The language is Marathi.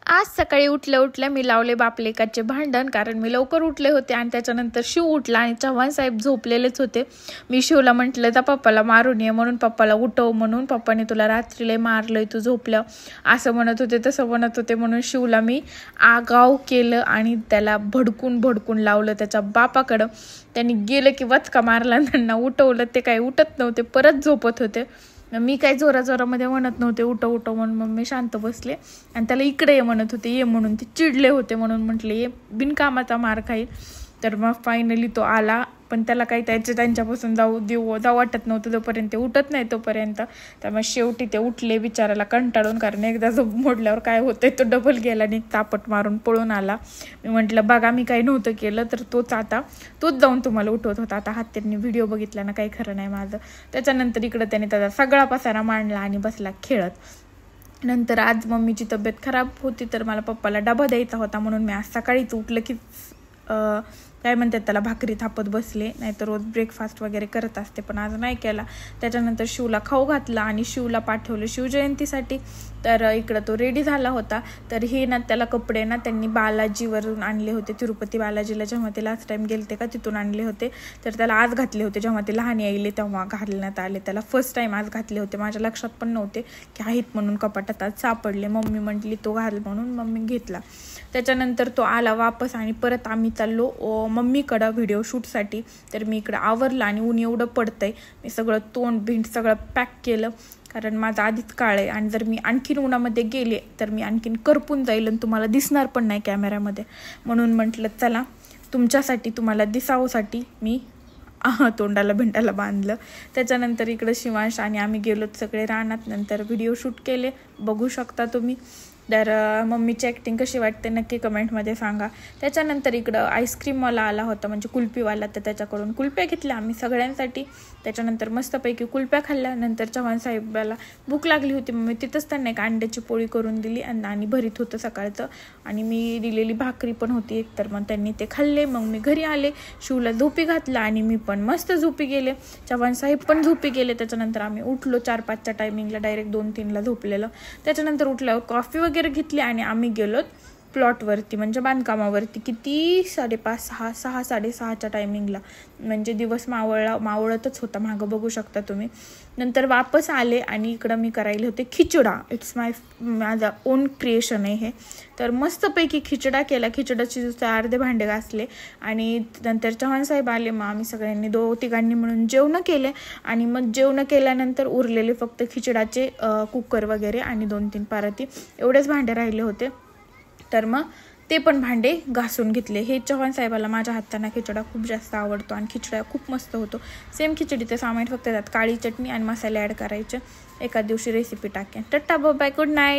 आज सकाळी उठल्या मी लावले बापलेकाचे भांडण, कारण मी लवकर उठले होते आणि त्याच्यानंतर शिव उठला आणि चव्हाण साहेब झोपलेलेच होते. मी शिवला म्हटलं तर पप्पाला मारून ये म्हणून, पप्पाला उठव म्हणून. पप्पाने तुला रात्रीला मारलंय, तू झोपलं असं म्हणत होते तसं म्हणत होते, म्हणून शिवला मी आगाव केलं आणि त्याला भडकून लावलं त्याच्या बापाकडं. त्यांनी गेलं की वचका मारला, त्यांना उठवलं, ते काही उठत नव्हते, परत झोपत होते. मी काही जोरामध्ये म्हणत नव्हते उठव म्हणून, मग मी शांत बसले आणि त्याला इकडे ये म्हणत होते, ये म्हणून. ते चिडले होते म्हणून म्हटले ये, बिनकामाचा मार खाईल. तर मग फायनली तो आला, पण त्याला काही त्यांच्यापासून जाऊ वाटत नव्हतं जोपर्यंत ते उठत नाही तोपर्यंत. तर मग शेवटी ते उठले बिचाराला कंटाळून, कारण एकदा जो मोडल्यावर काय होतंय तो डबल गेला आणि तापट मारून पळून आला. मी म्हटलं बघा मी काही नव्हतं केलं, तर तोच जाऊन तुम्हाला उठवत होता. आता त्यांनी व्हिडिओ बघितला ना, काही खरं नाही माझं. त्याच्यानंतर इकडं त्याने त्याचा सगळा पसारा मांडला आणि बसला खेळत. नंतर आज मम्मीची तब्येत खराब होती, तर मला पप्पाला डबा द्यायचा होता, म्हणून मी आज सकाळीच उठलं की काय म्हणतात त्याला, भाकरी थापत बसले. नाहीतर रोज ब्रेकफास्ट वगैरे करत असते, पण आज नाही केला. त्याच्यानंतर शिवला खाऊ घातला आणि शिवला पाठवलं शिवजयंतीसाठी. तर इकडं तो रेडी झाला होता. तर हे ना त्याला कपडे ना त्यांनी बालाजीवरून आणले होते, तिरुपती बालाजीला जेव्हा ते लास्ट टाइम गेलते का तिथून आणले होते. तर त्याला आज घातले होते, जेव्हा ते लहान यायले तेव्हा घालण्यात आले त्याला. फर्स्ट टाइम आज घातले होते, माझ्या लक्षात पण नव्हते की आहेत म्हणून, कपाटात आज सापडले. मम्मी म्हटली तो घाल म्हणून, मम्मी घेतला. त्याच्यानंतर तो आला वापस आणि परत आम्ही चाललो मम्मीकडं व्हिडिओ शूटसाठी. तर मी इकडं आवरलं आणि ऊन एवढं पडतंय, मी सगळं तोंड भिंड सगळं पॅक केलं, कारण माझं आधीच काळ आहे. आणि जर मी आणखीन उन्हामध्ये गेले तर मी आणखीन करपून जाईल आणि तुम्हाला दिसणार पण नाही कॅमेऱ्यामध्ये. म्हणून म्हटलं चला तुमच्यासाठी, तुम्हाला दिसावसाठी मी तोंडाला भिंडाला बांधलं. त्याच्यानंतर इकडं शिवांश आणि आम्ही गेलोत सगळे रानात. नंतर व्हिडिओ शूट केले, बघू शकता तुम्ही. तर मम्मीची ॲक्टिंग कशी वाटते नक्की कमेंटमध्ये सांगा. त्याच्यानंतर इकडं आईस्क्रीमवाला आला होता, म्हणजे कुल्फीवाला, तर त्याच्याकडून कुल्फ्या घेतल्या आम्ही सगळ्यांसाठी. त्याच्यानंतर मस्तपैकी कुल्फ्या खाल्ल्या. नंतर चव्हाण साहेबाला भूक लागली होती, मग मी तिथंच त्यांना एक अंड्याची पोळी करून दिली आणि भरीत होतं सकाळचं, आणि मी दिलेली भाकरी पण होती एक, तर मग त्यांनी ते खाल्ले. मग मी घरी आले, शिवला झोपी घातला आणि मी पण मस्त झोपी गेले. चव्हाण साहेब पण झोपी गेले. त्याच्यानंतर आम्ही उठलो 4-5च्या टायमिंगला, डायरेक्ट 2-3ला झोपलेलं. त्याच्यानंतर उठल्यावर कॉफी वगैरे घेतली आणि आम्ही गेलो प्लॉटवरती, म्हणजे बांधकामावरती. किती 5:30-6:30-6:30च्या टायमिंगला, म्हणजे दिवस मावळतच होता मागं, बघू शकता तुम्ही. नंतर वापस आले आणि इकडं मी करायले होते खिचडा. माझा ओन क्रिएशन आहे हे. तर मस्तपैकी खिचडा केला. खिचडाचे अर्धे भांडे घासले आणि नंतर चव्हाण साहेब आले. मग आम्ही सगळ्यांनी 2-3 मिळून जेवण केले आणि मग जेवण केल्यानंतर उरलेले फक्त खिचडाचे कुकर वगैरे आणि 2-3 पाराती एवढेच भांडे राहिले होते. तर मग ते पण भांडे घासून घेतले. हे चव्हाण साहेबाला माझ्या हाताना खिचडा खूप जास्त आवडतो आणि खिचडा खूप मस्त होतो. सेम खिचडीचं सामान, फक्त त्यात काळी चटणी आणि मसाले ॲड करायचे. एका दिवशी रेसिपी टाकेन. Tata bye, good night.